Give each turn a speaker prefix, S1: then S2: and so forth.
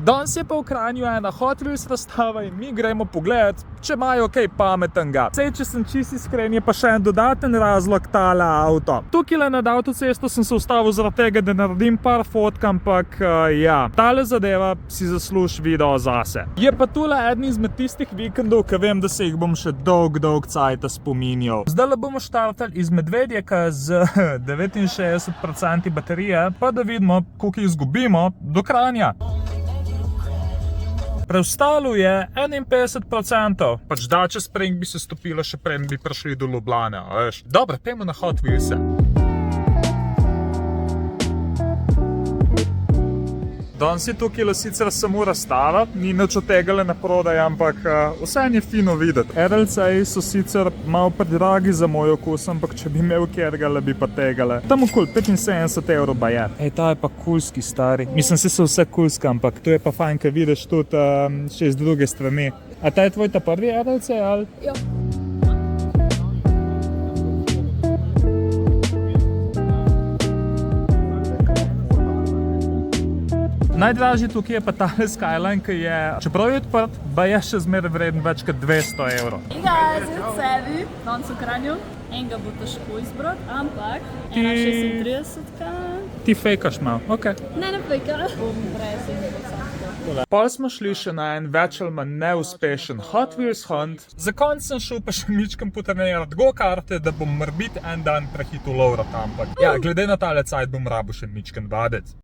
S1: Danes je pa v Kranju ena Hot Wheels razstava in mi gremo pogled, če imajo kaj pametnega. Sej, če sem čisto iskren, je pa še en dodaten razlog tale avto. Tukaj nad avtocesto sem se ustavil zaradi tega, da naredim par fotk, ampak ja, tale zadeva si zasluži video zase. Je pa tule eden izmed tistih vikendov, ki vem, da se jih bom še dolg cajta spominjal. Zdajle bomo štartali iz Medvedjeka z 69% baterije, pa da vidimo, koliko izgubimo do Kranja. Preostalo je 51%. Pač dače Spring bi se stopila še preden bi prišli do Ljubljane, veš. Dobro, pejmo na Hot Wheels. Danes je tukaj sicer samo razstava, ni nič od tegale naprodaj, ampak vseeno je fino videti. RLC-ji so sicer malo predragi za moj okus, ampak če bi imel kjergale, bi pa tegale. Tam okoli 75 € ba je. Ej, ta je pa kulski, stari. Mislim, so vse kulska, ampak to je pa fajn, ker vidiš tudi še iz druge strani. A ta je tvoj ta prvi RLC, ali?
S2: Jo.
S1: Najdražji tukaj je pa tale Skyline, ki je, čeprav je odprt, pa je še zmeraj vreden več kot 200 €.
S2: Hey guys, it's Sebi, danes v Kranju. Enega bo težko izbrati, ampak 1,36-ka.
S1: Ti fejkaš malo, okej.
S2: Ne fejka. Bom brez 70%.
S1: Pol smo šli še na en več ali manj neuspešen Hot Wheels hunt. Za konec sem šel pa še mičkam potrenirati go-karte, da bom morbiti en dan prehitel Lovra tam. Ja, glede na tale cajt bom rabil še mičkam vaditi.